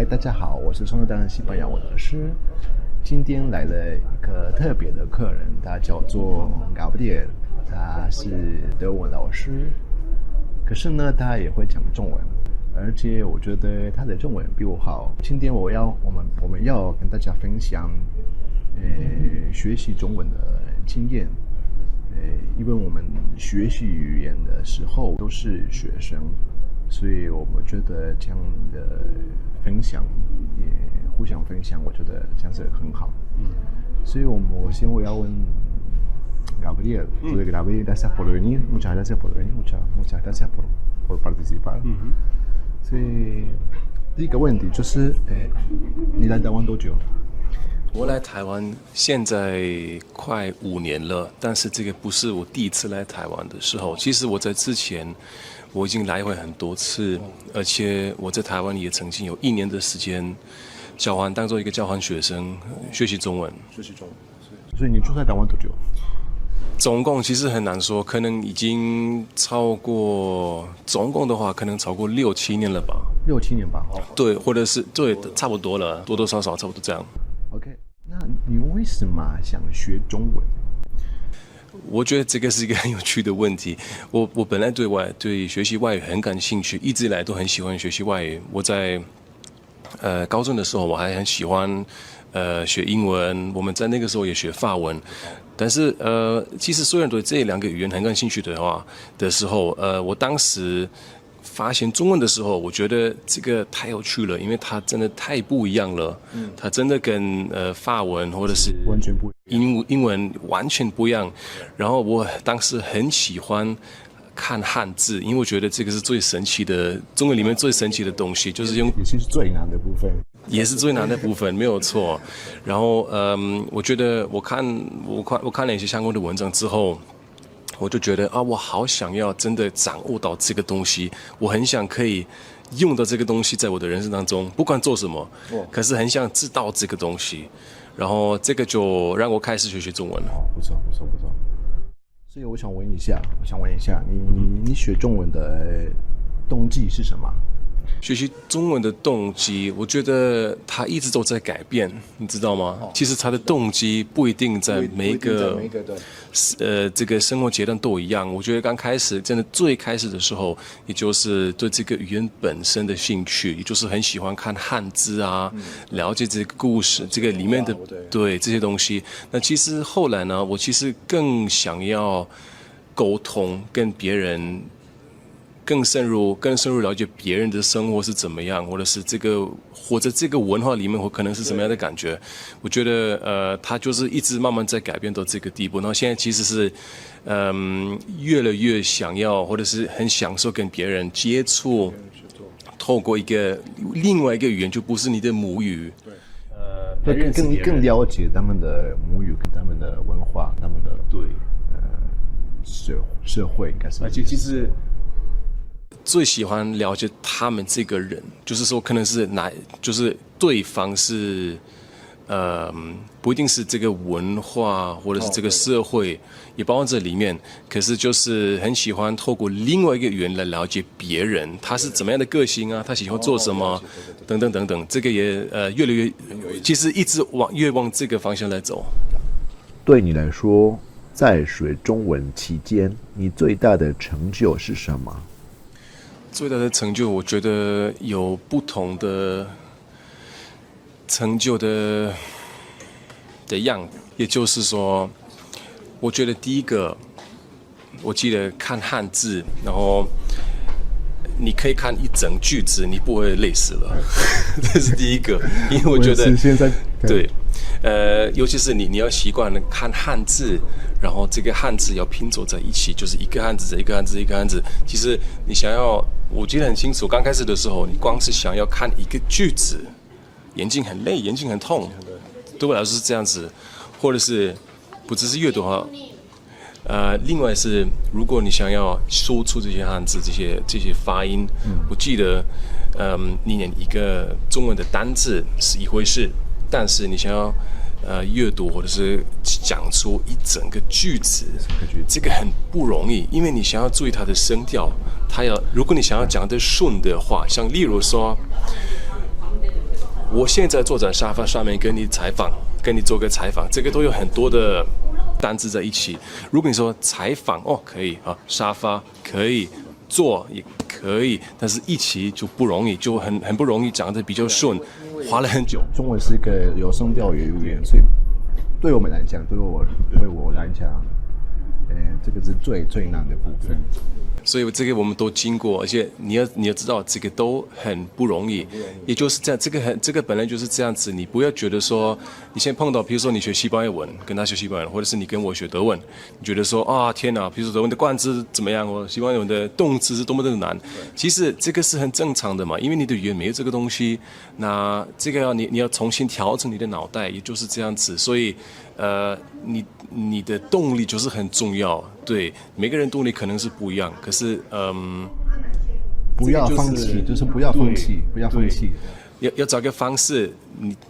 嗨，大家好，我是双丹西班牙文老师。今天来了一个特别的客人，他叫做 Gabriel， 他是德文老师，可是呢，他也会讲中文，而且我觉得他的中文比我好。今天我们要跟大家分享，学习中文的经验。因为我们学习语言的时候都是学生，所以我们觉得这样的分享也互相分享，我觉得这样子很好。所以我要问 Gabriel, Gabriel, gracias por venir, muchas gracias por venir, muchas gracias por participar. 所以第一个问题就是，你来台湾多久？我来台湾现在快5年了，但是这个不是我第一次来台湾的时候。其实我在之前我已经来回很多次，而且我在台湾也曾经有1年的时间当做一个交换学生学习中文。所以你住在台湾多久？总共其实很难说，可能已经超过，总共的话可能超过6、7年了吧。6、7年吧。对，或者是对，差不多了，多多少少差不多这样。OK， 那你为什么想学中文？我觉得这个是一个很有趣的问题。我本来对学习外语很感兴趣，一直以来都很喜欢学习外语。我在高中的时候我还很喜欢学英文，我们在那个时候也学法文。但是其实虽然对这2个语言很感兴趣的时候，我当时发现中文的时候，我觉得这个太有趣了，因为它真的太不一样了。它真的跟法文或者是完全不一样，英文完全不一样。然后我当时很喜欢看汉字，因为我觉得这个是最神奇的，中文里面最神奇的东西，就是用也是最难的部分，也是最难的部分，没有错。然后我觉得我看了一些相关的文章之后，我就觉得我好想要真的掌握到这个东西，我很想可以用到这个东西在我的人生当中，不管做什么，可是很想知道这个东西，然后这个就让我开始学中文了。不错。所以我想问一下，你学中文的动机是什么？学习中文的动机，我觉得它一直都在改变，你知道吗？其实它的动机不一定在每一个这个生活阶段都一样。我觉得刚开始真的最开始的时候，也就是对这个语言本身的兴趣，也就是很喜欢看汉字啊，了解这个故事，这个里面的对这些东西。那其实后来呢，我其实更想要沟通，跟别人更深入了解别人的生活是怎么样，或者是这个文化里面或可能是什么样的感觉。我觉得他就是一直慢慢在改变到这个地步。然后现在其实是越来越想要，或者是很享受跟别人接触，透过另外一个语言，就不是你的母语。更了解他们的母语跟他们的文化，他们的社会应该是。而且其实最喜欢了解他们这个人，就是说可能是就是对方是不一定是这个文化或者是这个社会也包括这里面，可是就是很喜欢透过另外一个语言来了解别人，他是怎么样的个性啊，他喜欢做什么等等，这个也越来越，其实一直越往这个方向来走。对你来说，在学中文期间，你最大的成就是什么？最大的成就，我觉得有不同的成就的样，也就是说，我觉得第一个，我记得看汉字，然后你可以看一整句子，你不会累死了，这是第一个，因为我觉得现在对。尤其是你要习惯看汉字，然后这个汉字要拼凑在一起，就是一个汉字一个汉字一个汉字。其实你想要，我记得很清楚，刚开始的时候，你光是想要看一个句子，眼睛很累，眼睛很痛，对我来说是这样子。或者是不只是阅读哈，另外是如果你想要说出这些汉字，这些发音，我记得，你念一个中文的单字是一回事。但是你想要阅读或者是讲出一整个句子，这个很不容易，因为你想要注意它的声调，如果你想要讲得顺的话，像例如说，我现在坐在沙发上面跟你采访，跟你做个采访，这个都有很多的单字在一起。如果你说采访哦，可以啊，沙发可以，坐也可以，但是一起就不容易，就很不容易讲得比较顺，花了很久。中文是一个有声调语言，所以对我们来讲，对我来讲，这个是最难的部分。所以这个我们都经过，而且你要知道，这个都很不容易。也就是这样，这个本来就是这样子。你不要觉得说，你现在碰到，比如说你学西班牙文，跟他学西班牙文，或者是你跟我学德文，你觉得说啊天哪，比如说德文的冠词怎么样，或西班牙文的动词是多么的难。其实这个是很正常的嘛，因为你的语言没有这个东西，那这个你要重新调整你的脑袋，也就是这样子。所以你的动力就是很重要，对，每个人动力可能是不一样，可是不要放弃，就是不要放弃，不要放弃，要找个方式，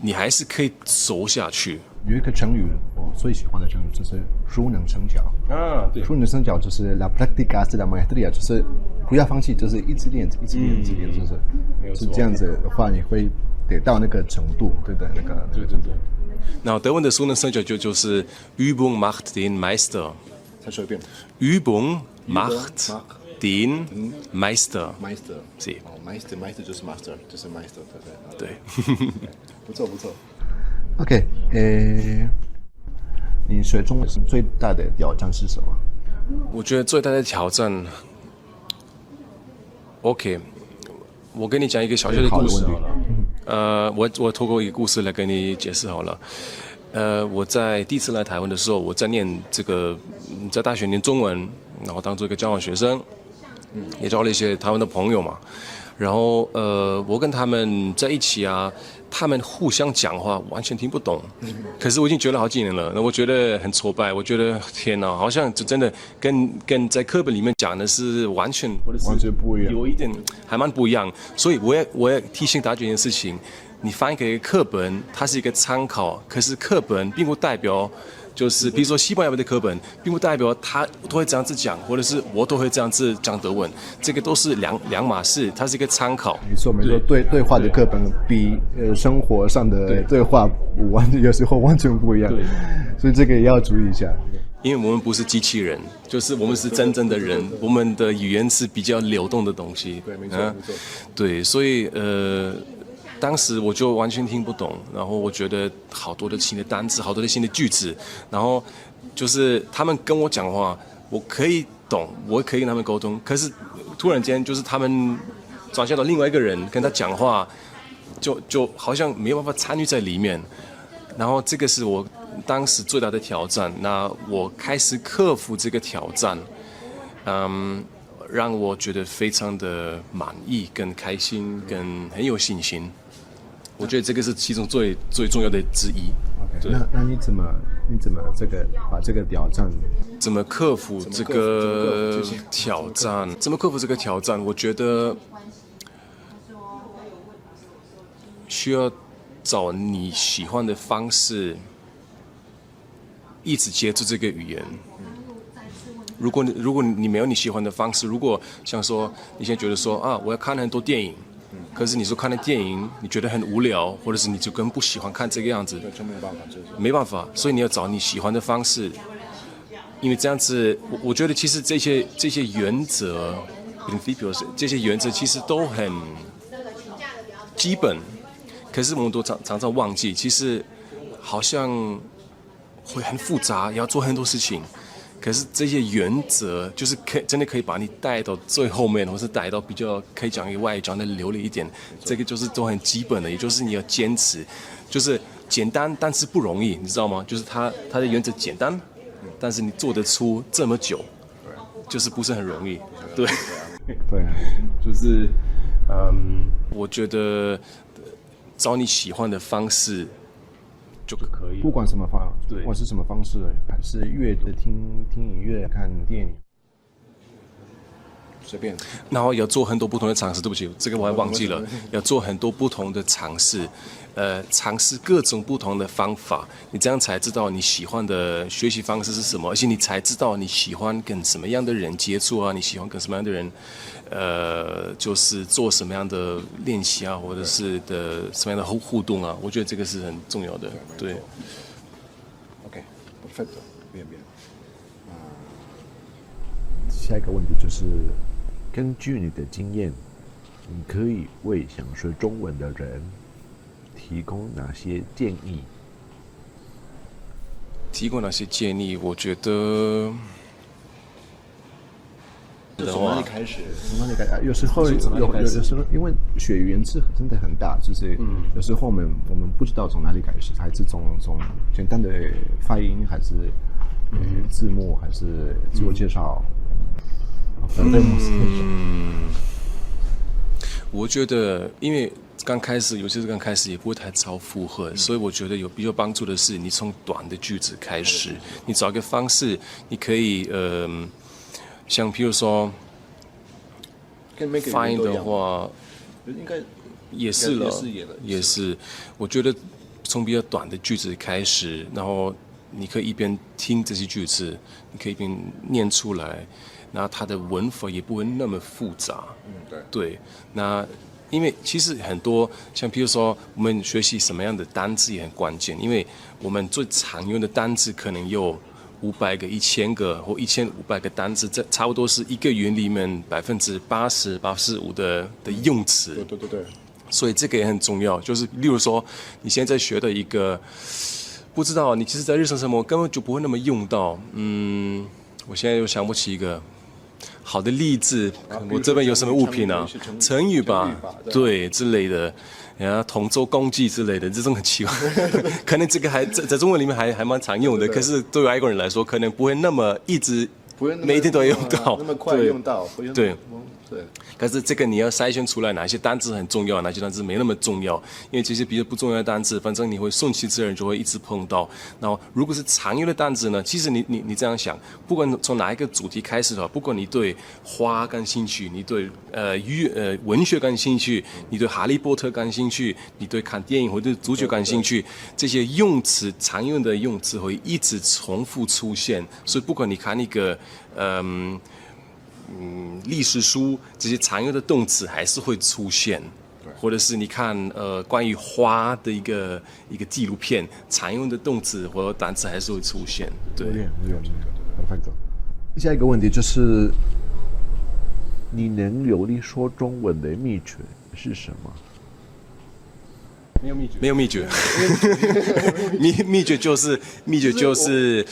你还是可以走下去。有一个成语，我最喜欢的成语就是熟能生巧啊，对，熟能生巧就是 la práctica es la maestría， 就是不要放弃，就是一直练，就是这样子的话，你会得到那个程度，对的，那个对。那德文的熟能生巧就是 Übung macht den Meister。再说一遍。Übung macht den Meister。是。Meister 就是 master， 就是 master， 对。不错。OK， 你学中文最大的挑战是什么？我觉得最大的挑战 ，OK， 我跟你讲一个小小的故事好了。我透过一个故事来跟你解释好了。我在第一次来台湾的时候，我在在大学念中文，然后当做一个交换学生，也交了一些台湾的朋友嘛。然后我跟他们在一起啊，他们互相讲话完全听不懂。可是我已经学了好几年了，那我觉得很挫败。我觉得天哪，好像就真的跟在课本里面讲的是完全不一样，有一点还蛮不一样。所以我也提醒大家一件事情：你翻译给课本，它是一个参考，可是课本并不代表。就是比如说西班牙文的课本，并不代表他都会这样子讲，或者是我都会这样子讲德文，这个都是两码事，它是一个参考。没错，对话的课本比生活上的对话有时候完全不一样，对，所以这个也要注意一下。因为我们不是机器人，就是我们是真正的人，我们的语言是比较流动的东西。对，没错。对，所以当时我就完全听不懂，然后我觉得好多的新的单词，好多的新的句子，然后就是他们跟我讲话，我可以懂，我可以跟他们沟通，可是突然间就是他们转向到另外一个人跟他讲话，就好像没有办法参与在里面，然后这个是我当时最大的挑战。那我开始克服这个挑战，让我觉得非常的满意、跟开心、跟很有信心。我觉得这个是其中最重要的之一。Okay, 那你怎么把这个挑战？怎么克服这个挑战？怎么克服这个挑战？我觉得需要找你喜欢的方式，一直接触这个语言。如果你没有你喜欢的方式，如果像说你现在觉得说啊，我要看很多电影。可是你说看的电影你觉得很无聊，或者是你就更不喜欢看这个样子，就没有办法，没办法，所以你要找你喜欢的方式，因为这样子，我觉得其实这些原则 ，principios 这些原则其实都很基本，可是我们都常常忘记，其实好像会很复杂，也要做很多事情。可是这些原则就是真的可以把你带到最后面，或是带到比较可以讲一个外语讲的流利一点。这个就是都很基本的，也就是你要坚持，就是简单但是不容易，你知道吗？就是它的原则简单，但是你做得出这么久，就是不是很容易。对，就是我觉得找你喜欢的方式。就可以，不管什么方，对，不管是什么方式，还是听音乐、看电影，随便。然后要做很多不同的尝试，对不起，这个我还忘记了，要做很多不同的尝试，尝试各种不同的方法，你这样才知道你喜欢的学习方式是什么，而且你才知道你喜欢跟什么样的人接触啊，你喜欢跟什么样的人，就是做什么样的练习啊，或者是什么样的互动啊，我觉得这个是很重要的，对。OK， perfecto， bien bien。下一个问题就是，根据你的经验，你可以为想学中文的人提供哪些建议？提供哪些建议？我觉得，从哪里开始？从哪里开始？有时候因为学语言是真的很大，就是有时候我们不知道从哪里开始，还是从简单的发音，还是字幕，还是自我介绍。我觉得，因为刚开始，尤其是刚开始，也不会太超负荷，所以我觉得有比较帮助的是，你从短的句子开始，你找一个方式，你可以像譬如说发音的话，应该也是了，也是。我觉得从比较短的句子开始，然后你可以一边听这些句子，你可以一边念出来。那它的文法也不会那么复杂，对。那因为其实很多像譬如说我们学习什么样的单字也很关键，因为我们最常用的单字可能有500个、1000个或1500个单字，这差不多是一个语言里面80%、85%的用词。对。所以这个也很重要，就是例如说你现在学的一个，不知道你其实在日常生活根本就不会那么用到，我现在又想不起一个好的例子，我这边有什么物品啊？成语吧，对之类的，同舟共济之类的，这种很奇怪。可能这个在中文里面还蛮常用的，可是对外国人来说，可能不会那么一直每天都要用到，那么快用到，对。可是这个你要筛选出来哪些单字很重要，哪些单字没那么重要，因为这些比较不重要的单字，反正你会顺其自然就会一直碰到。然后如果是常用的单字呢，其实你这样想，不管从哪一个主题开始的话，不管你对花感兴趣，你对文学感兴趣，你对哈利波特感兴趣，你对看电影或者足球感兴趣，这些用词常用的用词会一直重复出现，所以不管你看一个历史书，这些常用的动词还是会出现，或者是你看关于花的一个纪录片，常用的动词或单词还是会出现。对。下一个问题就是，你能流利说中文的秘诀是什么？没有秘诀，秘诀就是，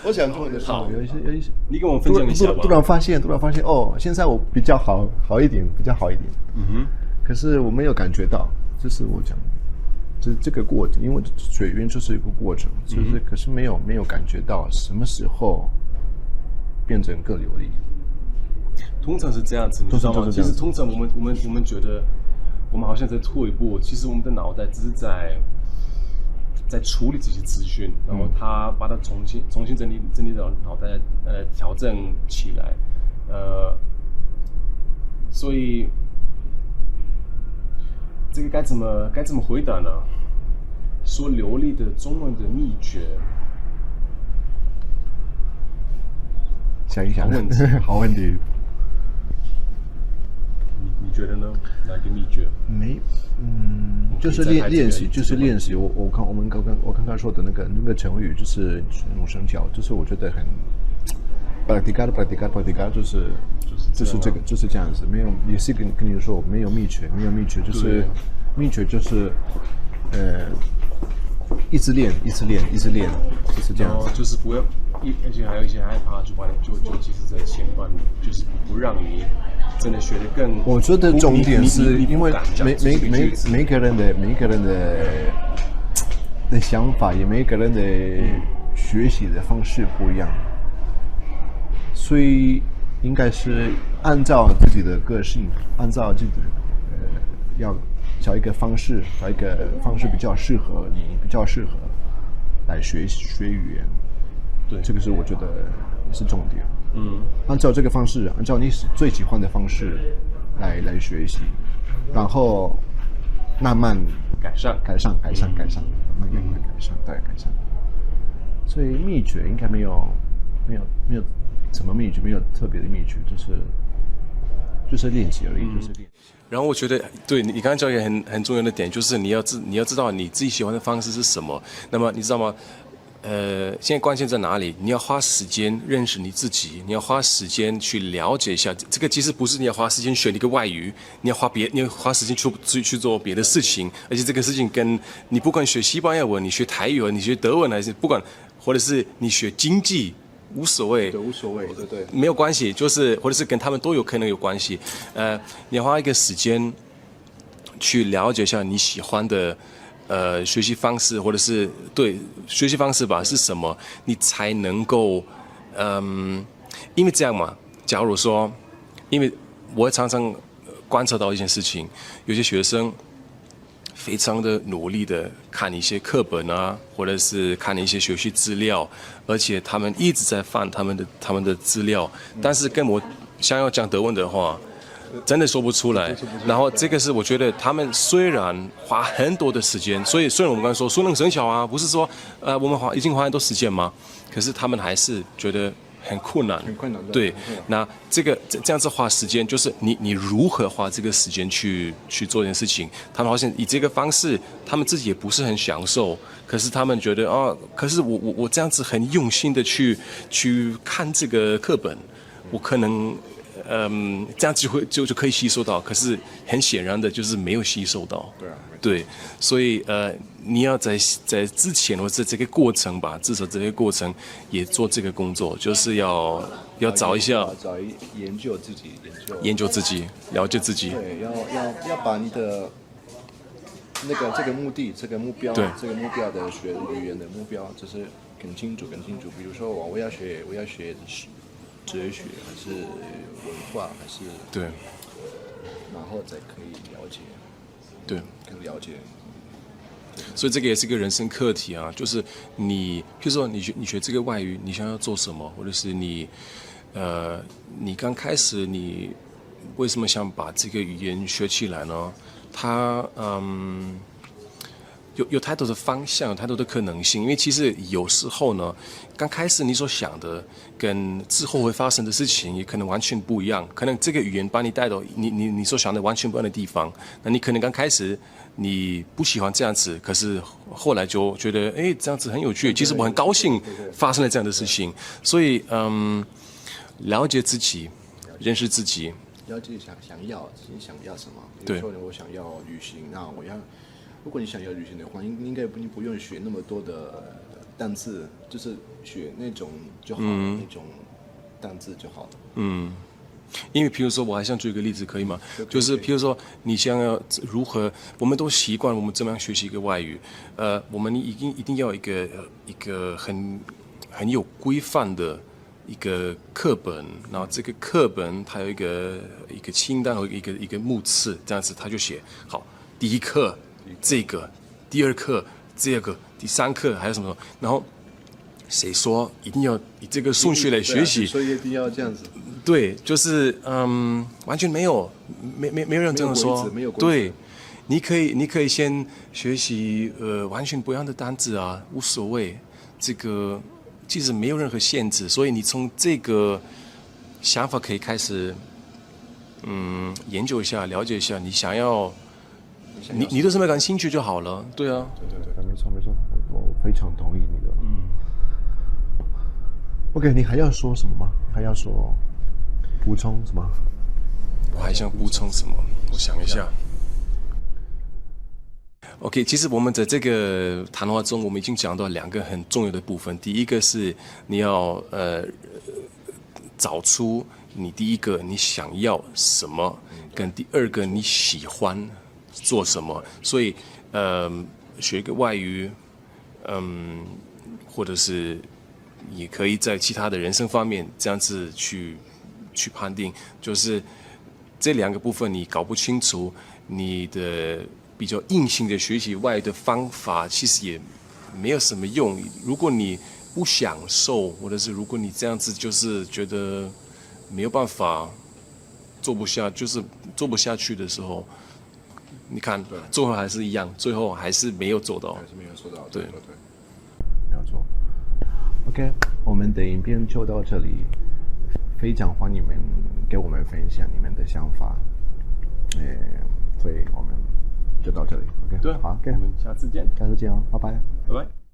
我想中文的好，有一些，你跟我分享一下吧。突然发现哦，现在我比较好一点。可是我没有感觉到，这是我讲，这个过程，因为学语言就是一个过程，就是可是没有感觉到什么时候变成更流利。通常是这样子，你知道吗？其实通常我们觉得。我们好像在退一步，其实我们的脑袋只是在处理这些资讯，然后他把它重新整理到脑袋调整起来，所以这个该怎么回答呢？说流利的中文的秘诀，想一想，好问题。你觉得呢？哪个秘诀？就是练习。我刚刚说的那个成语就是弄生巧，就是我觉得很 practicar， 就是这个就是这样子。没有，也是跟你说没有秘诀，就是秘诀就是一直练，就是这样子。就是不要，而且还有一些害怕，就其实在前半，就是不让你真的学得更。我觉得重点是因为每个人的想法，也每个人的学习的方式不一样，所以应该是按照自己的个性，按照自己的要找一个方式比较适合你，比较适合来学语言。对，这个是我觉得是重点。按照这个方式，按照你最喜欢的方式来学习，然后慢慢改善，慢慢改善，对，改善。所以秘诀应该没有什么秘诀，没有特别的秘诀，就是练习而已，就是练。然后我觉得，对你刚刚讲一个很重要的点，就是你要知道你自己喜欢的方式是什么。那么你知道吗？现在关键在哪里？你要花时间认识你自己，你要花时间去了解一下。这个其实不是你要花时间学一个外语，你要花时间去做别的事情。而且这个事情跟你不管学西班牙文，你学台语文，你学德文，还是不管，或者是你学经济。无所谓，对，无所谓，对，没有关系，就是或者是跟他们都有可能有关系。你要花一个时间去了解一下你喜欢的学习方式，或者是对学习方式吧是什么，你才能够因为这样嘛。假如说，因为我常常观察到一件事情，有些学生非常的努力的看一些课本啊，或者是看一些学习资料，而且他们一直在翻他们的资料，但是跟我想要讲德文的话，真的说不出来。然后这个是我觉得他们虽然花很多的时间，所以虽然我们刚才说熟能生巧啊，不是说我们已经花很多时间吗？可是他们还是觉得很困难，对。那这样子花时间，就是你如何花这个时间去做这件事情？他们好像以这个方式，他们自己也不是很享受，可是他们觉得可是我这样子很用心的去看这个课本，我可能这样子就可以吸收到，可是很显然的就是没有吸收到。对，所以你要在之前或者这个过程吧，至少这个过程也做这个工作，就是要找一下，研究自己，了解自己。对，要把你的这个目的、这个目标的学语言的目标，就是更清楚。比如说我要学哲学，还是文化，还是对，然后再可以了解，对，更了解。所以这个也是一个人生课题啊，就是譬如说你学这个外语，你想要做什么，或者是你刚开始你为什么想把这个语言学起来呢？它有太多的方向，太多的可能性。因为其实有时候呢，刚开始你所想的跟之后会发生的事情也可能完全不一样。可能这个语言把你带到你所想的完全不一样的地方。那你可能刚开始你不喜欢这样子，可是后来就觉得这样子很有趣。其实我很高兴发生了这样的事情。所以了解自己，认识自己，了解你想要什么。比如说我想要旅行，那如果你想要旅行的话，应该你不用学那么多的单字，就是学那种就好了，那种单字就好了。因为譬如说，我还想举一个例子，可以吗？就是譬如说，你想要如何，我们都习惯我们怎么样学习一个外语，我们一定要一个很有规范的一个课本，然后这个课本它有一个清单和一个目次，这样子他就写好第一课这个，第二课这个，第三课还有什么，然后谁说一定要以这个顺序来学习？所以一定要这样子。对，就是完全没有人这样说。没有规则。对，你可以先学习完全不一样的单字啊，无所谓。这个其实没有任何限制，所以你从这个想法可以开始研究一下，了解一下你想要。你对什么感兴趣就好了，对啊。对，没错，我非常同意你的。OK， 你还要说什么吗？还要说补充什么？我还想补充什么？我想一下。OK， 其实我们在这个谈话中，我们已经讲到两个很重要的部分。第一个是你要找出你第一个你想要什么，跟第二个你喜欢做什么。所以学一个外语，或者是也可以在其他的人生方面这样子去判定，就是这两个部分你搞不清楚，你的比较硬性的学习外语的方法其实也没有什么用。如果你不享受，或者是如果你这样子就是觉得没有办法做不下去的时候，你看最后还是一样，最后还是没有做到，还是没有做到，对，没有错。OK， 我们的影片就到这里，非常欢迎你们给我们分享你们的想法，所以我们就到这里。OK， 对，好， 我们下次见，下次见哦，拜拜，拜拜。